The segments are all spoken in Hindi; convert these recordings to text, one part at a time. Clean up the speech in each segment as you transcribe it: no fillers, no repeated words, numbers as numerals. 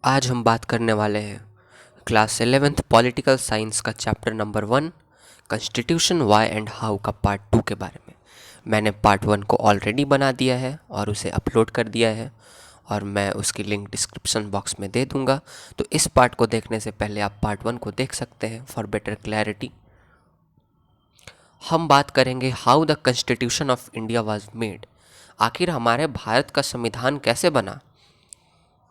आज हम बात करने वाले हैं क्लास 11th पॉलिटिकल साइंस का chapter number 1 constitution why and how का पार्ट 2 के बारे में। मैंने पार्ट 1 को ऑलरेडी बना दिया है और उसे अपलोड कर दिया है और मैं उसकी लिंक डिस्क्रिप्शन बॉक्स में दे दूंगा। तो इस पार्ट को देखने से पहले आप पार्ट 1 को देख सकते हैं फॉर बेटर क्लैरिटी। हम बात करेंगे how the constitution of India was made. आखिर हमारे भारत का संविधान कैसे बना।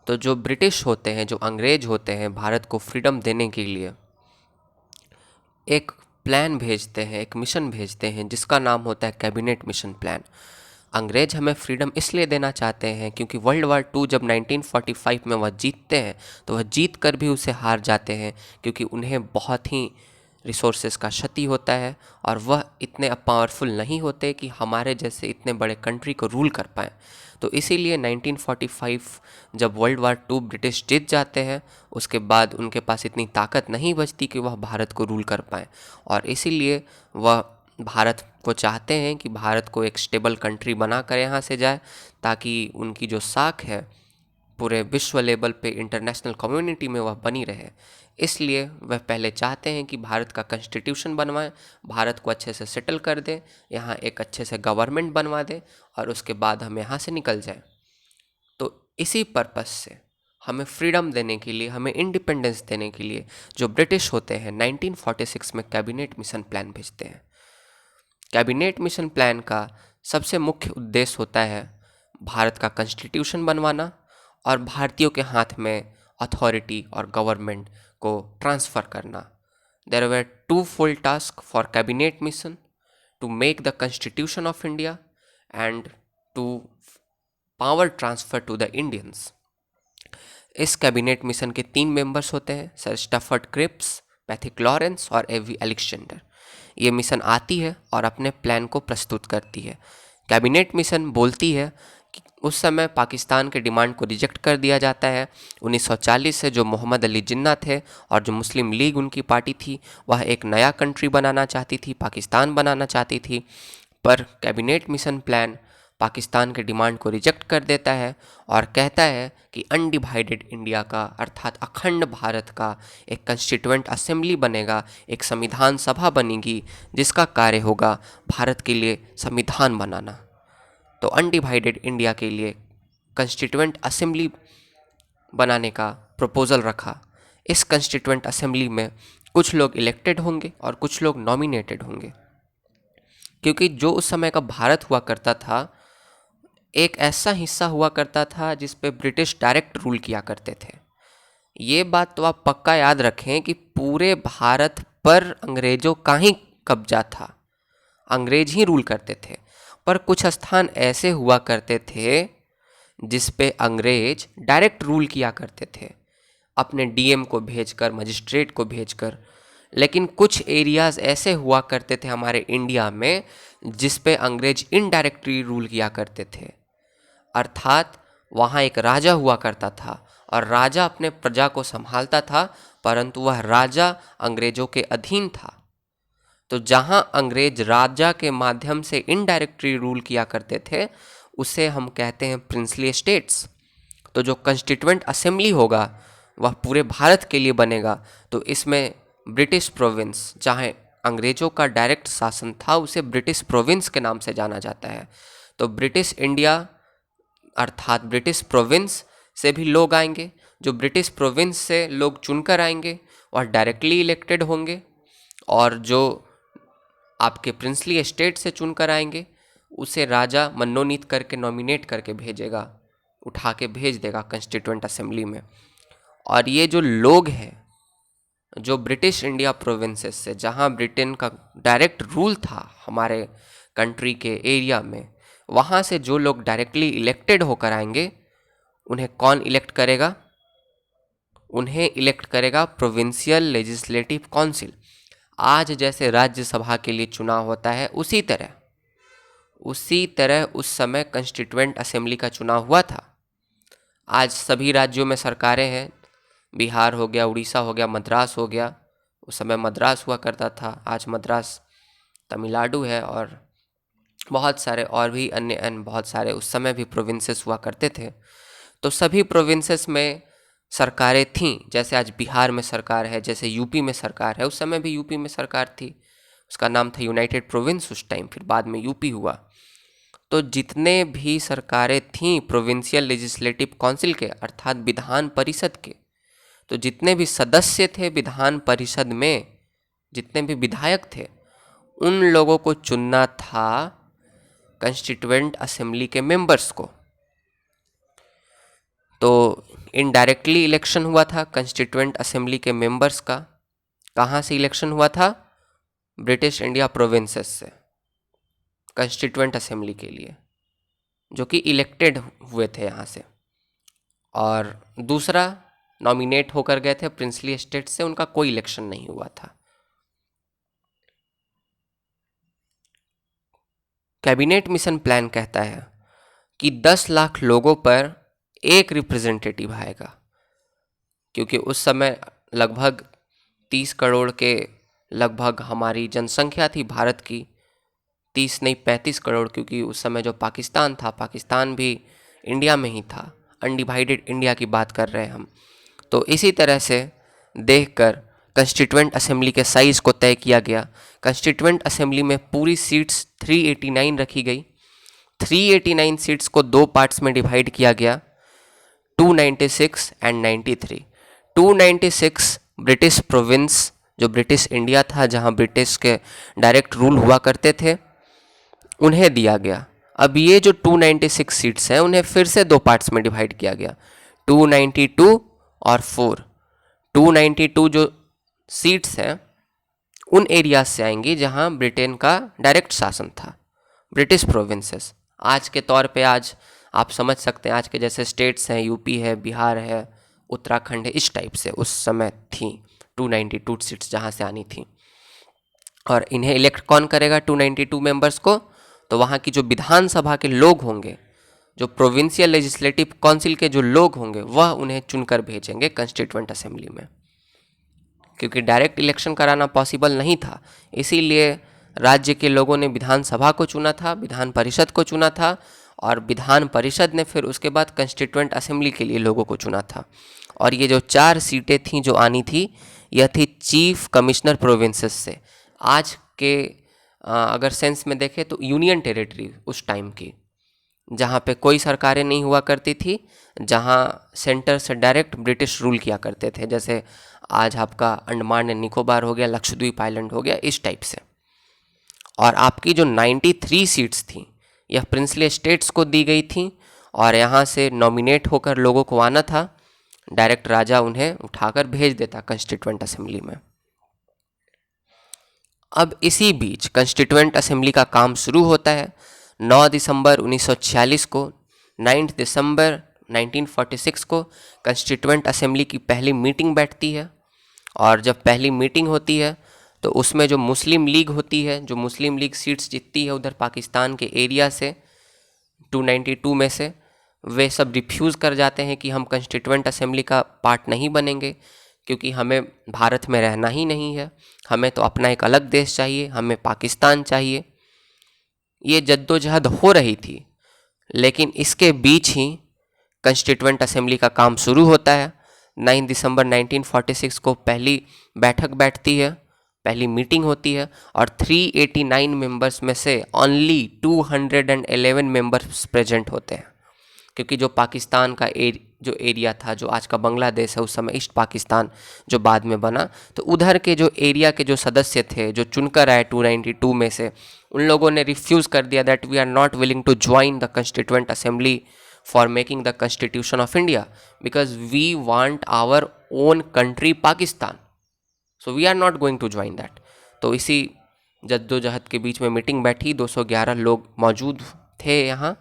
तो जो ब्रिटिश होते हैं, जो अंग्रेज होते हैं, भारत को फ्रीडम देने के लिए एक प्लान भेजते हैं, एक मिशन भेजते हैं जिसका नाम होता है कैबिनेट मिशन प्लान। अंग्रेज हमें फ्रीडम इसलिए देना चाहते हैं क्योंकि वर्ल्ड वार 2 जब 1945 में वह जीतते हैं तो वह जीत कर भी उसे हार जाते हैं क्योंकि उन्हें बहुत ही रिसोर्सेज का क्षति होता है और वह इतने पावरफुल नहीं होते कि हमारे जैसे इतने बड़े कंट्री को रूल कर पाएँ। तो इसीलिए 1945 जब वर्ल्ड वार 2 ब्रिटिश जीत जाते हैं उसके बाद उनके पास इतनी ताकत नहीं बचती कि वह भारत को रूल कर पाएँ और इसीलिए वह भारत को चाहते हैं कि भारत को एक स्टेबल कंट्री बनाकर यहाँ से जाए ताकि उनकी जो साख है पूरे विश्व लेवल पे इंटरनेशनल कम्युनिटी में वह बनी रहे। इसलिए वह पहले चाहते हैं कि भारत का कॉन्स्टिट्यूशन बनवाएं, भारत को अच्छे से सेटल कर दें, यहाँ एक अच्छे से गवर्नमेंट बनवा दें और उसके बाद हम यहाँ से निकल जाएं। तो इसी पर्पस से हमें फ्रीडम देने के लिए, हमें इंडिपेंडेंस देने के लिए जो ब्रिटिश होते हैं 1946 में कैबिनेट मिशन प्लान भेजते हैं। कैबिनेट मिशन प्लान का सबसे मुख्य उद्देश्य होता है भारत का कॉन्स्टिट्यूशन बनवाना और भारतीयों के हाथ में अथॉरिटी और गवर्नमेंट को ट्रांसफ़र करना। There were two full task for cabinet mission to make the constitution of India and to power transfer to the Indians. इस कैबिनेट मिशन के 3 मेंबर्स होते हैं, sir Stafford Cripps, Pethick Lawrence और एवी अलेक्जेंडर। ये मिशन आती है और अपने प्लान को प्रस्तुत करती है। कैबिनेट मिशन बोलती है कि उस समय पाकिस्तान के डिमांड को रिजेक्ट कर दिया जाता है। 1940 से जो मोहम्मद अली जिन्ना थे और जो मुस्लिम लीग उनकी पार्टी थी वह एक नया कंट्री बनाना चाहती थी, पाकिस्तान बनाना चाहती थी, पर कैबिनेट मिशन प्लान पाकिस्तान के डिमांड को रिजेक्ट कर देता है और कहता है कि अनडिवाइडेड इंडिया का अर्थात अखंड भारत का एक कंस्टिट्यूएंट असेंबली बनेगा, एक संविधान सभा बनेगी जिसका कार्य होगा भारत के लिए संविधान बनाना। तो अनडिवाइडेड इंडिया के लिए कंस्टिट्यूएंट असेंबली बनाने का प्रपोज़ल रखा। इस कंस्टिट्यूएंट असेंबली में कुछ लोग इलेक्टेड होंगे और कुछ लोग नॉमिनेटेड होंगे, क्योंकि जो उस समय का भारत हुआ करता था एक ऐसा हिस्सा हुआ करता था जिस पे ब्रिटिश डायरेक्ट रूल किया करते थे। ये बात तो आप पक्का याद रखें कि पूरे भारत पर अंग्रेज़ों का ही कब्जा था, अंग्रेज ही रूल करते थे। पर कुछ स्थान ऐसे हुआ करते थे जिस पे अंग्रेज डायरेक्ट रूल किया करते थे, अपने डीएम को भेजकर, मजिस्ट्रेट को भेजकर। लेकिन कुछ एरियाज़ ऐसे हुआ करते थे हमारे इंडिया में जिस पे अंग्रेज इनडायरेक्टली रूल किया करते थे, अर्थात वहाँ एक राजा हुआ करता था और राजा अपने प्रजा को संभालता था, परंतु वह राजा अंग्रेजों के अधीन था। तो जहाँ अंग्रेज राजा के माध्यम से इनडायरेक्टली रूल किया करते थे उसे हम कहते हैं प्रिंसली स्टेट्स। तो जो कॉन्स्टिट्यूएंट असेंबली होगा वह पूरे भारत के लिए बनेगा। तो इसमें ब्रिटिश प्रोविंस, जहाँ अंग्रेजों का डायरेक्ट शासन था, उसे ब्रिटिश प्रोविंस के नाम से जाना जाता है। तो ब्रिटिश इंडिया अर्थात ब्रिटिश प्रोविंस से भी लोग आएंगे। जो ब्रिटिश प्रोविंस से लोग चुनकर आएंगे वह डायरेक्टली इलेक्टेड होंगे और जो आपके प्रिंसली स्टेट से चुनकर आएंगे उसे राजा मनोनीत करके, नॉमिनेट करके भेजेगा, उठा के भेज देगा कॉन्स्टिट्यूएंट असेंबली में। और ये जो लोग हैं जो ब्रिटिश इंडिया प्रोविंसेस से, जहाँ ब्रिटेन का डायरेक्ट रूल था हमारे कंट्री के एरिया में, वहाँ से जो लोग डायरेक्टली इलेक्टेड होकर आएंगे उन्हें कौन इलेक्ट करेगा? उन्हें इलेक्ट करेगा प्रोविंशियल लेजिस्लेटिव काउंसिल। आज जैसे राज्यसभा के लिए चुनाव होता है उसी तरह उस समय कॉन्स्टिट्यूएंट असेंबली का चुनाव हुआ था। आज सभी राज्यों में सरकारें हैं, बिहार हो गया, उड़ीसा हो गया, मद्रास हो गया। उस समय मद्रास हुआ करता था, आज मद्रास तमिलनाडु है और बहुत सारे और भी अन्य बहुत सारे उस समय भी प्रोविंसेस हुआ करते थे। तो सभी प्रोविंसेस में सरकारें थीं, जैसे आज बिहार में सरकार है, जैसे यूपी में सरकार है, उस समय भी यूपी में सरकार थी, उसका नाम था यूनाइटेड प्रोविंस उस टाइम, फिर बाद में यूपी हुआ। तो जितने भी सरकारें थीं प्रोविंशियल लेजिस्लेटिव काउंसिल के अर्थात विधान परिषद के, तो जितने भी सदस्य थे विधान परिषद में, जितने भी विधायक थे, उन लोगों को चुनना था कंस्टिट्यूएंट असेंबली के मेंबर्स को। तो इनडायरेक्टली इलेक्शन हुआ था कंस्टिट्यूएंट असेंबली के मेंबर्स का। कहाँ से इलेक्शन हुआ था? ब्रिटिश इंडिया प्रोविंसेस से कंस्टिट्यूएंट असेंबली के लिए, जो कि इलेक्टेड हुए थे यहाँ से। और दूसरा, नॉमिनेट होकर गए थे प्रिंसली स्टेट से, उनका कोई इलेक्शन नहीं हुआ था। कैबिनेट मिशन प्लान कहता है कि 10 लाख लोगों पर एक रिप्रेजेंटेटिव आएगा, क्योंकि उस समय लगभग 30 करोड़ के लगभग हमारी जनसंख्या थी भारत की, 30 नहीं 35 करोड़, क्योंकि उस समय जो पाकिस्तान था, पाकिस्तान भी इंडिया में ही था, अनडिवाइडेड इंडिया की बात कर रहे हैं हम। तो इसी तरह से देखकर कंस्टिट्यूएंट असेंबली के साइज़ को तय किया गया। कंस्टिट्यूएंट असेंबली में पूरी सीट्स 389 रखी गई। 389 सीट्स को दो पार्ट्स में डिवाइड किया गया, 296 एंड 93। 296 ब्रिटिश प्रोविंस, जो ब्रिटिश इंडिया था, जहां ब्रिटिश के डायरेक्ट रूल हुआ करते थे, उन्हें दिया गया। अब ये जो 296 सीट्स हैं उन्हें फिर से दो पार्ट्स में डिवाइड किया गया, 292 और 4। 292 जो सीट्स हैं उन एरियाज से आएंगी जहां ब्रिटेन का डायरेक्ट शासन था, ब्रिटिश प्रोविंसेस। आज के तौर पे आज आप समझ सकते हैं, आज के जैसे स्टेट्स हैं, यूपी है, बिहार है, उत्तराखंड है, इस टाइप से उस समय थी 292 सीट्स जहाँ से आनी थी। और इन्हें इलेक्ट कौन करेगा 292 मेंबर्स को? तो वहाँ की जो विधानसभा के लोग होंगे, जो प्रोविंशियल लेजिस्लेटिव काउंसिल के जो लोग होंगे, वह उन्हें चुनकर भेजेंगे कंस्टिट्यूएंट असेंबली में। क्योंकि डायरेक्ट इलेक्शन कराना पॉसिबल नहीं था, इसीलिए राज्य के लोगों ने विधानसभा को चुना था, विधान परिषद को चुना था, और विधान परिषद ने फिर उसके बाद कंस्टिट्यूएंट असेंबली के लिए लोगों को चुना था। और ये जो 4 सीटें थीं जो आनी थी, यह थी चीफ कमिश्नर प्रोविंसेस से। आज के अगर सेंस में देखें तो यूनियन टेरिटरी उस टाइम की, जहाँ पे कोई सरकारें नहीं हुआ करती थी, जहाँ सेंटर से डायरेक्ट ब्रिटिश रूल किया करते थे, जैसे आज आपका अंडमान एंड निकोबार हो गया, लक्षद्वीप आइलैंड हो गया, इस टाइप से। और आपकी जो 93 सीट्स थी, यह प्रिंसली स्टेट्स को दी गई थी, और यहाँ से नॉमिनेट होकर लोगों को आना था, डायरेक्ट राजा उन्हें उठाकर भेज देता कंस्टिट्यूएंट असेंबली में। अब इसी बीच कंस्टिट्यूएंट असेंबली का काम शुरू होता है 9 दिसंबर 1946 को। 9 दिसंबर 1946 को कंस्टिट्यूएंट असेंबली की पहली मीटिंग बैठती है, और जब पहली मीटिंग होती है तो उसमें जो मुस्लिम लीग होती है, जो मुस्लिम लीग सीट्स जीतती है उधर पाकिस्तान के एरिया से 292 में से, वे सब रिफ्यूज़ कर जाते हैं कि हम कंस्टिट्यूएंट असेंबली का पार्ट नहीं बनेंगे, क्योंकि हमें भारत में रहना ही नहीं है, हमें तो अपना एक अलग देश चाहिए, हमें पाकिस्तान चाहिए। ये जद्दोजहद हो रही थी, लेकिन इसके बीच ही कंस्टिट्यूएंट असेंबली का काम शुरू होता है। 9 दिसंबर 1946 को पहली बैठक बैठती है, पहली मीटिंग होती है, और 389 मेंबर्स में से ओनली 211 मेंबर्स प्रेजेंट होते हैं, क्योंकि जो पाकिस्तान का जो एरिया था, जो आज का बांग्लादेश है, उस समय ईस्ट पाकिस्तान जो बाद में बना, तो उधर के जो एरिया के जो सदस्य थे, जो चुनकर आए 292 में से, उन लोगों ने रिफ्यूज़ कर दिया that we are not willing to join the constituent assembly for making the constitution of India, because we want our own country Pakistan, so we are not going to join that. तो इसी जद्दोजहद के बीच में मीटिंग बैठी, 211 लोग मौजूद थे यहाँ।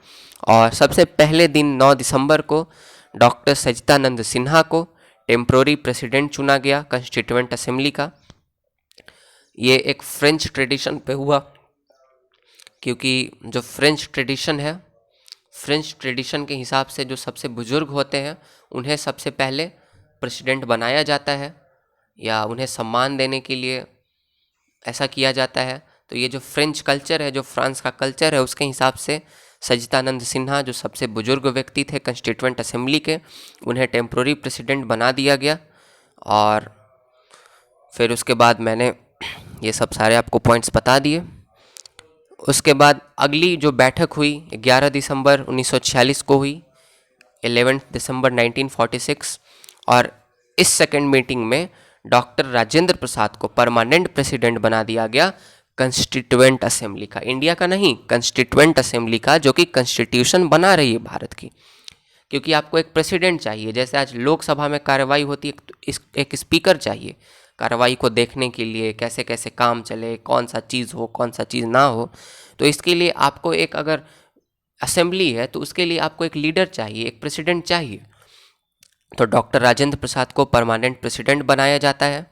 और सबसे पहले दिन 9 दिसंबर को डॉक्टर सच्चिदानंद सिन्हा को टेम्प्रोरी प्रेसिडेंट चुना गया कंस्टिट्यूएंट असेंबली का। ये एक फ्रेंच ट्रेडिशन पे हुआ, क्योंकि जो फ्रेंच ट्रेडिशन है, फ्रेंच ट्रेडिशन के हिसाब से जो सबसे बुजुर्ग होते हैं उन्हें सबसे पहले प्रेसिडेंट बनाया जाता है, या उन्हें सम्मान देने के लिए ऐसा किया जाता है। तो ये जो फ्रेंच कल्चर है, जो फ्रांस का कल्चर है, उसके हिसाब से सच्चिदानंद सिन्हा जो सबसे बुजुर्ग व्यक्ति थे कंस्टिट्यूएंट असेंबली के, उन्हें टेम्प्रोरी प्रेसिडेंट बना दिया गया। और फिर उसके बाद मैंने ये सब सारे आपको पॉइंट्स बता दिए। उसके बाद अगली जो बैठक हुई 11 दिसंबर 1946 को हुई, 11 दिसंबर 1946, और इस सेकेंड मीटिंग में डॉक्टर राजेंद्र प्रसाद को परमानेंट प्रेसिडेंट बना दिया गया कंस्टिट्यूएंट असेंबली का, इंडिया का नहीं, कंस्टिट्यूएंट असेंबली का, जो कि कॉन्स्टिट्यूशन बना रही है भारत की। क्योंकि आपको एक प्रेसिडेंट चाहिए, जैसे आज लोकसभा में कार्रवाई होती है तो एक स्पीकर चाहिए कार्रवाई को देखने के लिए, कैसे कैसे काम चले, कौन सा चीज़ हो कौन सा चीज़ ना हो। तो इसके लिए आपको एक, अगर असेंबली है तो उसके लिए आपको एक लीडर चाहिए, एक प्रेसिडेंट चाहिए। तो डॉक्टर राजेंद्र प्रसाद को परमानेंट प्रेसिडेंट बनाया जाता है।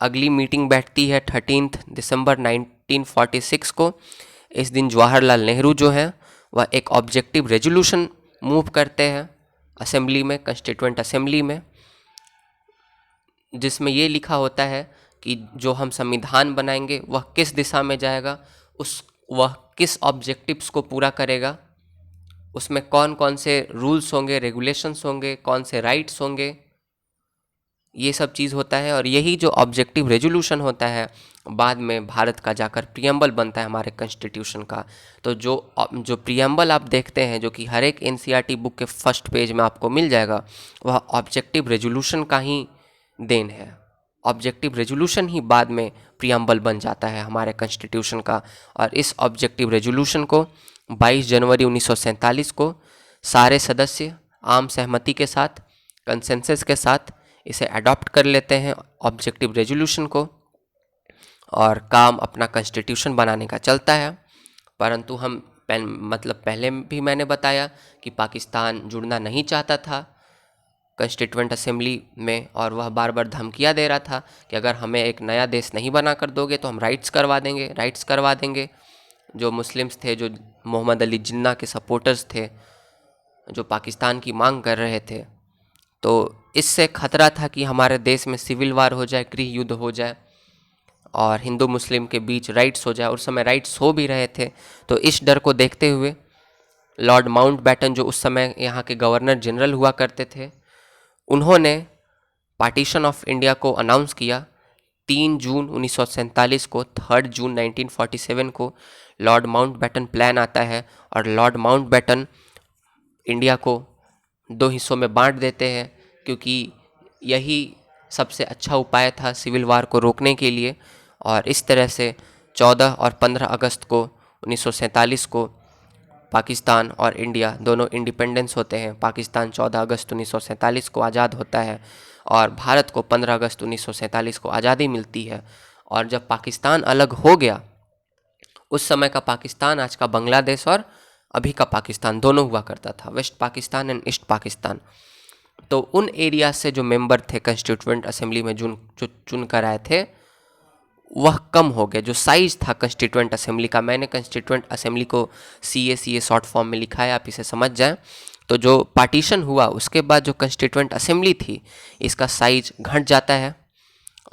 अगली मीटिंग बैठती है 13 दिसंबर 1946 को। इस दिन जवाहरलाल नेहरू जो है वह एक ऑब्जेक्टिव रेजोल्यूशन मूव करते हैं असेंबली में, कंस्टिट्यूएंट असेंबली में, जिसमें ये लिखा होता है कि जो हम संविधान बनाएंगे वह किस दिशा में जाएगा, वह किस ऑब्जेक्टिव्स को पूरा करेगा, उसमें कौन कौन से रूल्स होंगे, रेगुलेशंस होंगे, कौन से राइट्स होंगे, ये सब चीज़ होता है। और यही जो ऑब्जेक्टिव रेजोल्यूशन होता है बाद में भारत का जाकर प्रियम्बल बनता है हमारे कॉन्स्टिट्यूशन का। तो जो प्रियम्बल आप देखते हैं, जो कि हर एक एनसीईआरटी बुक के फर्स्ट पेज में आपको मिल जाएगा, वह ऑब्जेक्टिव रेजोल्यूशन का ही देन है। ऑब्जेक्टिव रेजोल्यूशन ही बाद में प्रियम्बल बन जाता है हमारे कॉन्स्टिट्यूशन का। और इस ऑब्जेक्टिव रेजोल्यूशन को 22 जनवरी 1947 को सारे सदस्य आम सहमति के साथ, कंसेंसस के साथ इसे अडॉप्ट कर लेते हैं ऑब्जेक्टिव रेजोल्यूशन को, और काम अपना कॉन्स्टिट्यूशन बनाने का चलता है। परंतु हम पहले भी मैंने बताया कि पाकिस्तान जुड़ना नहीं चाहता था कॉन्स्टिट्यूएंट असेंबली में, और वह बार बार धमकियां दे रहा था कि अगर हमें एक नया देश नहीं बना कर दोगे तो हम राइट्स करवा देंगे। जो मुस्लिम्स थे, जो मोहम्मद अली जिन्ना के सपोर्टर्स थे, जो पाकिस्तान की मांग कर रहे थे, तो इससे खतरा था कि हमारे देश में सिविल वार हो जाए, गृह युद्ध हो जाए और हिंदू मुस्लिम के बीच राइट्स हो जाए। उस समय राइट्स हो भी रहे थे। तो इस डर को देखते हुए लॉर्ड माउंटबेटन, जो उस समय यहाँ के गवर्नर जनरल हुआ करते थे, उन्होंने पार्टीशन ऑफ इंडिया को अनाउंस किया 3 जून 1947 को। 3 जून 1947 को लॉर्ड माउंटबेटन प्लान आता है और लॉर्ड माउंटबेटन इंडिया को 2 हिस्सों में बांट देते हैं, क्योंकि यही सबसे अच्छा उपाय था सिविल वार को रोकने के लिए। और इस तरह से 14 और 15 अगस्त को 1947 को पाकिस्तान और इंडिया दोनों इंडिपेंडेंस होते हैं। पाकिस्तान 14 अगस्त 1947 को आज़ाद होता है और भारत को 15 अगस्त 1947 को आज़ादी मिलती है। और जब पाकिस्तान अलग हो गया, उस समय का पाकिस्तान आज का बांग्लादेश और अभी का पाकिस्तान दोनों हुआ करता था, west Pakistan and east Pakistan. तो उन एरिया से जो मेंबर थे कंस्टिट्यूएंट असेंबली में जो चुन कर आए थे, वह कम हो गया। जो साइज था कंस्टिट्यूएंट असेंबली का, मैंने कंस्टिट्यूएंट असेंबली को CA शॉर्ट फॉर्म में लिखा है, आप इसे समझ जाएं। तो जो पार्टीशन हुआ उसके बाद जो कंस्टिट्यूएंट असेंबली थी, इसका साइज घट जाता है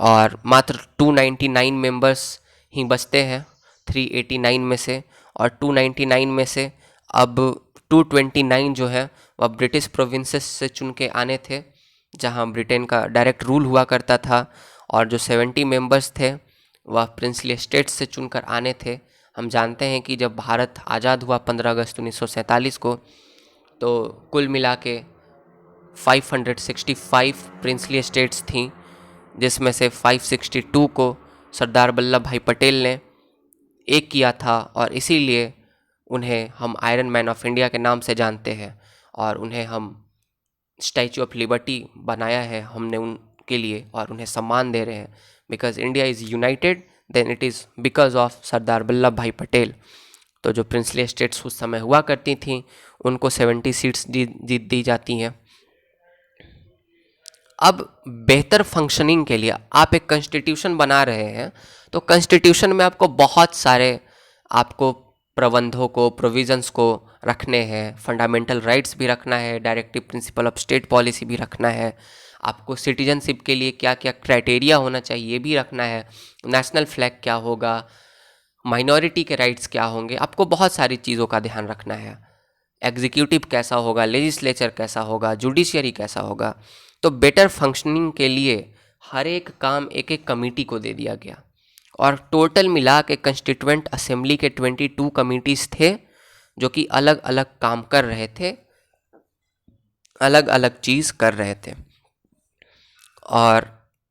और मात्र 299 मेंबर्स ही बचते हैं 389 में से। और 299 में से अब 229 जो है वह ब्रिटिश प्रोविंसेस से चुन के आने थे, जहां ब्रिटेन का डायरेक्ट रूल हुआ करता था। और जो 70 मेंबर्स थे वह प्रिंसली स्टेट्स से चुनकर आने थे। हम जानते हैं कि जब भारत आज़ाद हुआ 15 अगस्त 1947 को, तो कुल मिला के 565 प्रिंसली स्टेट्स थीं, जिसमें से 562 को सरदार वल्लभ भाई पटेल ने एक किया था, और इसीलिए उन्हें हम आयरन मैन ऑफ इंडिया के नाम से जानते हैं। और उन्हें हम स्टैचू ऑफ लिबर्टी बनाया है हमने उनके लिए, और उन्हें सम्मान दे रहे हैं। Because India is united, then it is because of Sardar Vallabhbhai Patel. तो जो प्रिंसली स्टेट्स उस समय हुआ करती थी, उनको 70 सीट्स जीत दी जाती हैं। अब बेहतर फंक्शनिंग के लिए आप एक कॉन्स्टिट्यूशन बना रहे हैं, तो कॉन्स्टिट्यूशन में आपको बहुत सारे आपको प्रबंधों को, प्रोविजंस को रखने हैं। फंडामेंटल राइट्स भी रखना है, directive principle of state policy भी रखना है, आपको सिटीजनशिप के लिए क्या क्या क्राइटेरिया होना चाहिए ये भी रखना है, नेशनल फ्लैग क्या होगा, माइनॉरिटी के राइट्स क्या होंगे, आपको बहुत सारी चीज़ों का ध्यान रखना है। एग्जीक्यूटिव कैसा होगा, लेजिस्लेचर कैसा होगा, जुडिशियरी कैसा होगा। तो बेटर फंक्शनिंग के लिए हर एक काम एक एक कमेटी को दे दिया गया और टोटल मिला के कंस्टिट्यूएंट असेंबली के 22 कमिटीज़ थे जो कि अलग अलग काम कर रहे थे, अलग अलग चीज़ कर रहे थे। और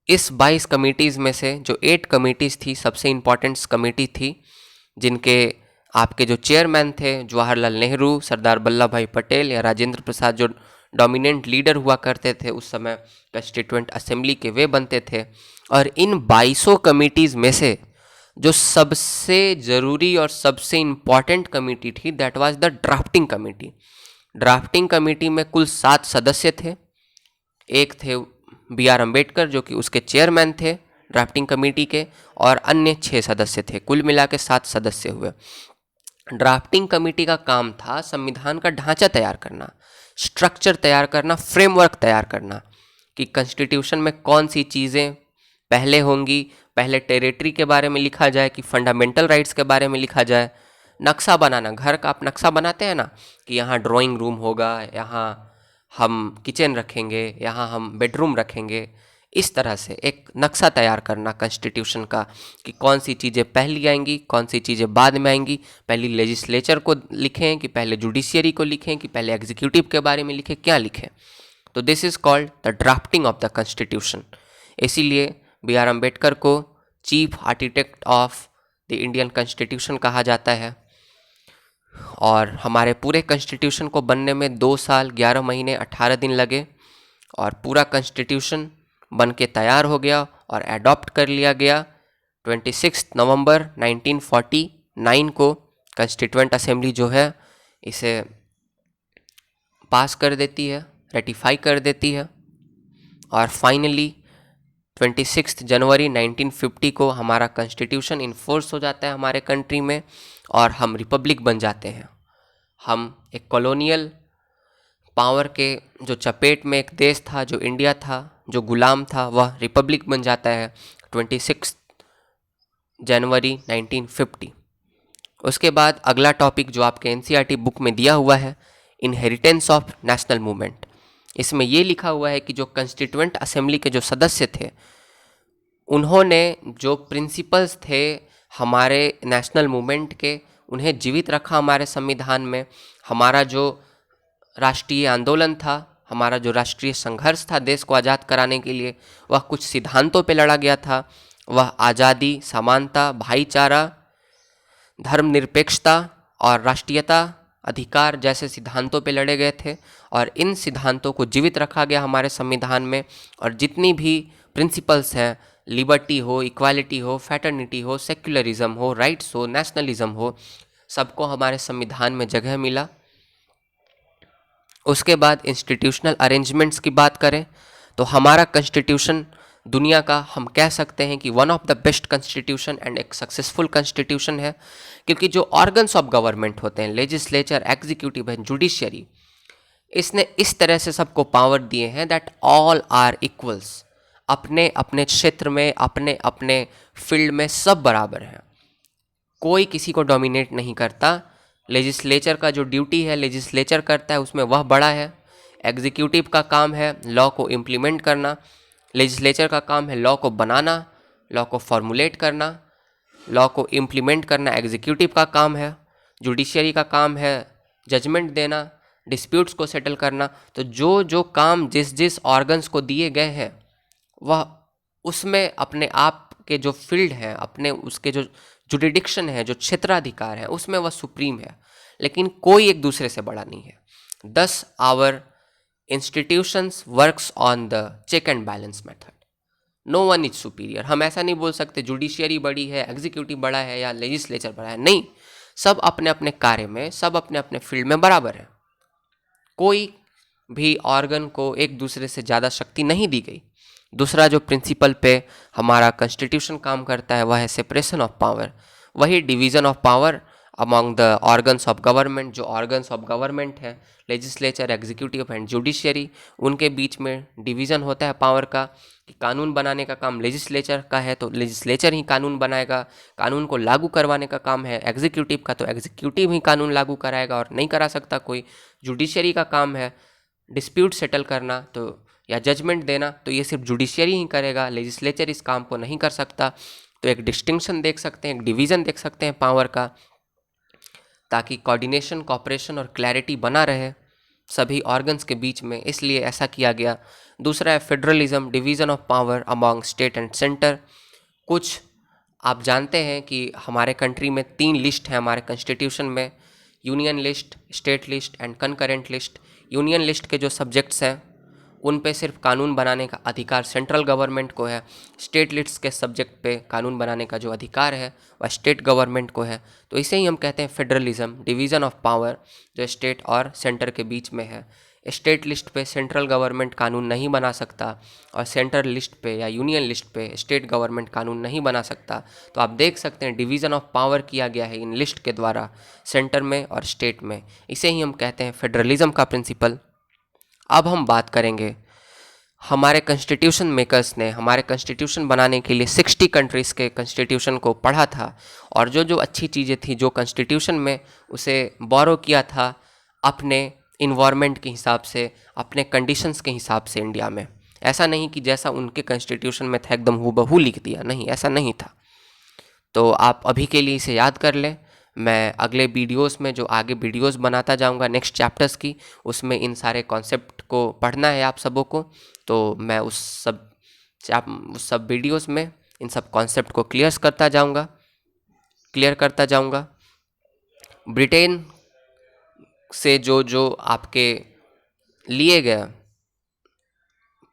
इस 22 कमिटीज़ में से जो 8 कमिटीज़ थी सबसे इम्पॉर्टेंट कमेटी थी, जिनके आपके जो चेयरमैन थे जवाहरलाल नेहरू, सरदार वल्लभ भाई पटेल या राजेंद्र प्रसाद, जो डोमिनेंट लीडर हुआ करते थे उस समय कंस्टिट्यूएंट असेंबली के, वे बनते थे। और इन 22 कमिटीज़ में से जो सबसे ज़रूरी और सबसे इम्पॉर्टेंट कमेटी थी that was the drafting committee. Drafting committee में कुल 7 सदस्य थे। एक थे BR अम्बेडकर जो कि उसके चेयरमैन थे ड्राफ्टिंग कमेटी के, और अन्य 6 सदस्य थे। कुल मिला के 7 सदस्य हुए। ड्राफ्टिंग कमेटी का काम था संविधान का ढांचा तैयार करना, स्ट्रक्चर तैयार करना, फ्रेमवर्क तैयार करना कि कॉन्स्टिट्यूशन में कौन सी चीज़ें पहले होंगी। पहले टेरिटरी के बारे में लिखा जाए कि फंडामेंटल राइट्स के बारे में लिखा जाए। नक्शा बनाना, घर का आप नक्शा बनाते हैं ना कि यहाँ ड्राइंग रूम होगा, यहाँ हम किचन रखेंगे, यहाँ हम बेडरूम रखेंगे। इस तरह से एक नक्शा तैयार करना कॉन्स्टिट्यूशन का कि कौन सी चीज़ें पहली आएंगी, कौन सी चीज़ें बाद में आएंगी। पहले लेजिस्लेचर को लिखें कि पहले जुडिशियरी को लिखें कि पहले एग्जीक्यूटिव के बारे में लिखें, क्या लिखें। तो this is called the drafting of the constitution. इसीलिए BR अम्बेडकर को chief architect of the Indian constitution कहा जाता है। और हमारे पूरे कॉन्स्टिट्यूशन को बनने में 2 साल 11 महीने 18 दिन लगे और पूरा कॉन्स्टिट्यूशन बन के तैयार हो गया और एडॉप्ट कर लिया गया 26 नवंबर 1949 को। कॉन्स्टिट्यूएंट असेंबली जो है इसे पास कर देती है, रेटिफाई कर देती है, और फाइनली 26 जनवरी 1950 को हमारा कॉन्स्टिट्यूशन इन्फोर्स हो जाता है हमारे कंट्री में और हम रिपब्लिक बन जाते हैं। हम एक कॉलोनियल पावर के जो चपेट में एक देश था, जो इंडिया था, जो गुलाम था, वह रिपब्लिक बन जाता है 26 जनवरी 1950। उसके बाद अगला टॉपिक जो आपके NCERT बुक में दिया हुआ है, इनहेरिटेंस ऑफ नेशनल मूवमेंट। इसमें ये लिखा हुआ है कि जो कंस्टिट्यूएंट असेंबली के जो सदस्य थे उन्होंने जो प्रिंसिपल्स थे हमारे नेशनल मूवमेंट के, उन्हें जीवित रखा हमारे संविधान में। हमारा जो राष्ट्रीय आंदोलन था, हमारा जो राष्ट्रीय संघर्ष था देश को आज़ाद कराने के लिए, वह कुछ सिद्धांतों पे लड़ा गया था। वह आज़ादी, समानता, भाईचारा, धर्मनिरपेक्षता और राष्ट्रीयता अधिकार जैसे सिद्धांतों पे लड़े गए थे और इन सिद्धांतों को जीवित रखा गया हमारे संविधान में। और जितनी भी प्रिंसिपल्स हैं, लिबर्टी हो, इक्वालिटी हो, फैटर्निटी हो, सेक्युलरिज्म हो, राइट्स हो, नेशनलिज्म हो, सबको हमारे संविधान में जगह मिला। उसके बाद इंस्टीट्यूशनल अरेंजमेंट्स की बात करें तो हमारा कॉन्स्टिट्यूशन दुनिया का हम कह सकते हैं कि one of the best constitution and एक सक्सेसफुल कॉन्स्टिट्यूशन है, क्योंकि जो ऑर्गन्स ऑफ गवर्नमेंट होते हैं, लेजिस्लेचर, एग्जीक्यूटिव एंड जुडिशियरी, इसने इस तरह से सबको पावर दिए हैं दैट ऑल आर इक्वल्स। अपने अपने क्षेत्र में, अपने अपने फील्ड में सब बराबर हैं, कोई किसी को डोमिनेट नहीं करता। लेजिस्लेचर का जो ड्यूटी है लेजिस्लेचर करता है, उसमें वह बड़ा है। एग्जीक्यूटिव का काम है लॉ को इम्प्लीमेंट करना, लेजिस्लेचर का काम है लॉ को बनाना, लॉ को फॉर्मुलेट करना, लॉ को इम्प्लीमेंट करना एग्जीक्यूटिव का काम है। जुडिशियरी का काम है जजमेंट देना, डिस्प्यूट्स को सेटल करना। तो जो जो काम जिस जिस ऑर्गन्स को दिए गए हैं वह उसमें अपने आप के जो फील्ड है, अपने उसके जो जुडिडिक्शन है, जो क्षेत्राधिकार है, उसमें वह सुप्रीम है, लेकिन कोई एक दूसरे से बड़ा नहीं है। Thus our institutions works on the check and balance method. No one is superior. हम ऐसा नहीं बोल सकते जुडिशियरी बड़ी है, एग्जीक्यूटिव बड़ा है या लेजिस्लेचर बड़ा है। नहीं, सब अपने अपने कार्य में, सब अपने अपने फील्ड में बराबर है। कोई भी ऑर्गन को एक दूसरे से ज़्यादा शक्ति नहीं दी गई। दूसरा जो प्रिंसिपल पे हमारा कॉन्स्टिट्यूशन काम करता है वह है सेपरेशन ऑफ पावर। वही division of power among the organs of government, जो ऑर्गन्स ऑफ गवर्नमेंट है, लेजिस्लेचर, एग्जीक्यूटिव एंड जुडिशरी, उनके बीच में डिवीज़न होता है पावर का कि कानून बनाने का काम लेजिस्लेचर का है तो लेजिस्लेचर ही कानून बनाएगा, कानून को लागू करवाने का काम है एग्जीक्यूटिव का तो एग्जीक्यूटिव ही कानून लागू कराएगा और नहीं करा सकता कोई। जुडिशरी का काम है डिस्प्यूट सेटल करना तो या जजमेंट देना, तो ये सिर्फ जुडिशरी ही करेगा, लेजिस्लेचर इस काम को नहीं कर सकता। तो एक डिस्टिंक्शन देख सकते हैं, एक डिवीज़न देख सकते हैं पावर का, ताकि कोऑर्डिनेशन, कोऑपरेशन और क्लैरिटी बना रहे सभी ऑर्गन्स के बीच में, इसलिए ऐसा किया गया। दूसरा है federalism, division of power among state and centre. कुछ आप जानते हैं कि हमारे कंट्री में 3 लिस्ट है हमारे कॉन्स्टिट्यूशन में, union list, state list and concurrent list. Union list के जो सब्जेक्ट्स हैं उन पे सिर्फ कानून बनाने का अधिकार सेंट्रल गवर्नमेंट को है, स्टेट लिस्ट के सब्जेक्ट पे कानून बनाने का जो अधिकार है वह स्टेट गवर्नमेंट को है। तो इसे ही हम कहते हैं फेडरलिज्म, डिवीज़न ऑफ पावर जो स्टेट और सेंटर के बीच में है। स्टेट लिस्ट पे सेंट्रल गवर्नमेंट कानून नहीं बना सकता और सेंट्रल लिस्ट पे या यूनियन लिस्ट पे स्टेट गवर्नमेंट कानून नहीं बना सकता। तो आप देख सकते हैं डिवीज़न ऑफ पावर किया गया है इन लिस्ट के द्वारा सेंटर में और स्टेट में, इसे ही हम कहते हैं फेडरलिज्म का प्रिंसिपल। अब हम बात करेंगे, हमारे कॉन्स्टिट्यूशन मेकर्स ने हमारे कॉन्स्टिट्यूशन बनाने के लिए 60 कंट्रीज़ के कॉन्स्टिट्यूशन को पढ़ा था और जो जो अच्छी चीज़ें थी जो कॉन्स्टिट्यूशन में उसे बोरो किया था अपने इन्वायरमेंट के हिसाब से, अपने कंडीशंस के हिसाब से इंडिया में। ऐसा नहीं कि जैसा उनके कॉन्स्टिट्यूशन में था एकदम हूबहू लिख दिया, नहीं, ऐसा नहीं था। तो आप अभी के लिए इसे याद कर लें। मैं अगले वीडियोस में जो आगे वीडियोस बनाता जाऊंगा नेक्स्ट चैप्टर्स की, उसमें इन सारे कॉन्सेप्ट को पढ़ना है आप सबों को। तो मैं उस सब वीडियोस में इन सब कॉन्सेप्ट को क्लियर करता जाऊंगा। ब्रिटेन से जो जो आपके लिए गए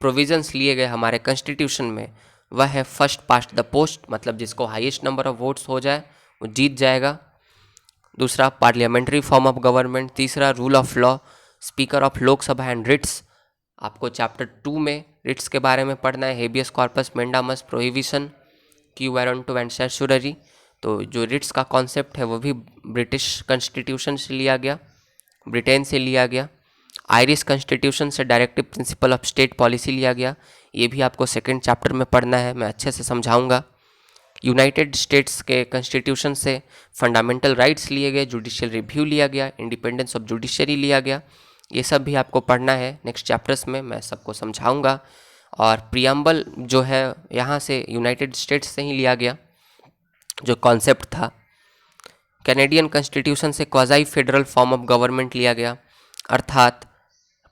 प्रोविजंस लिए गए हमारे कॉन्स्टिट्यूशन में, वह है फर्स्ट पास्ट द पोस्ट, मतलब जिसको हाईएस्ट नंबर ऑफ वोट्स हो जाए वो जीत जाएगा। दूसरा पार्लियामेंट्री फॉर्म ऑफ गवर्नमेंट। तीसरा rule of law, speaker of Lok Sabha and writs. आपको चैप्टर 2 में रिट्स के बारे में पढ़ना है, habeas corpus, mandamus, prohibition, quo warranto and certiorari. तो जो रिट्स का कॉन्सेप्ट है वो भी ब्रिटिश कॉन्स्टिट्यूशन से लिया गया, ब्रिटेन से लिया गया। आयरिश कॉन्स्टिट्यूशन से directive principle of state policy लिया गया, ये भी आपको सेकेंड चैप्टर में पढ़ना है, मैं अच्छे से समझाऊंगा। यूनाइटेड स्टेट्स के कॉन्स्टिट्यूशन से फंडामेंटल राइट्स लिए गए, जुडिशियल रिव्यू लिया गया, इंडिपेंडेंस ऑफ जुडिशरी लिया गया, ये सब भी आपको पढ़ना है नेक्स्ट चैप्टर्स में, मैं सबको समझाऊंगा। और प्रियम्बल जो है यहाँ से यूनाइटेड स्टेट्स से ही लिया गया जो कॉन्सेप्ट था। कैनेडियन कॉन्स्टिट्यूशन से quasi federal form of government लिया गया, अर्थात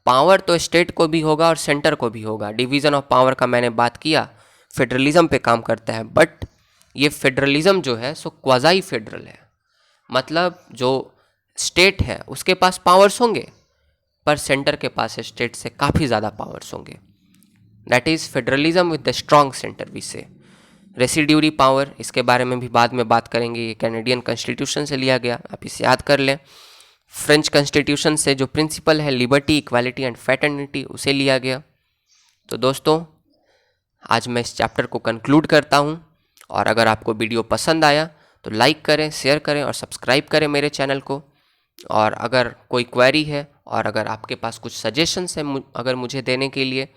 पावर तो स्टेट को भी होगा और सेंटर को भी होगा। डिवीज़न ऑफ पावर का मैंने बात किया, फेडरलिज्म पे काम करता है, बट ये फेडरलिज्म जो है सो क्वाज़ाई फेडरल है, मतलब जो स्टेट है उसके पास पावर्स होंगे पर सेंटर के पास स्टेट से काफ़ी ज़्यादा पावर्स होंगे। That is federalism with the strong centre we say. Residuary power, इसके बारे में भी बाद में बात करेंगे, ये कैनेडियन कॉन्स्टिट्यूशन से लिया गया, आप इसे याद कर लें। फ्रेंच कॉन्स्टिट्यूशन से जो प्रिंसिपल है लिबर्टी, इक्वालिटी एंड फ्रेटर्निटी, उसे लिया गया। तो दोस्तों आज मैं इस चैप्टर को कंक्लूड करता हूँ, और अगर आपको वीडियो पसंद आया तो लाइक करें, शेयर करें और सब्सक्राइब करें मेरे चैनल को। और अगर कोई क्वेरी है और अगर आपके पास कुछ सजेशंस हैं अगर मुझे देने के लिए,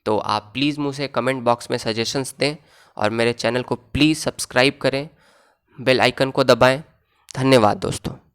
तो आप प्लीज़ मुझे कमेंट बॉक्स में सजेशंस दें और मेरे चैनल को प्लीज़ सब्सक्राइब करें, बेल आइकन को दबाएं। धन्यवाद दोस्तों।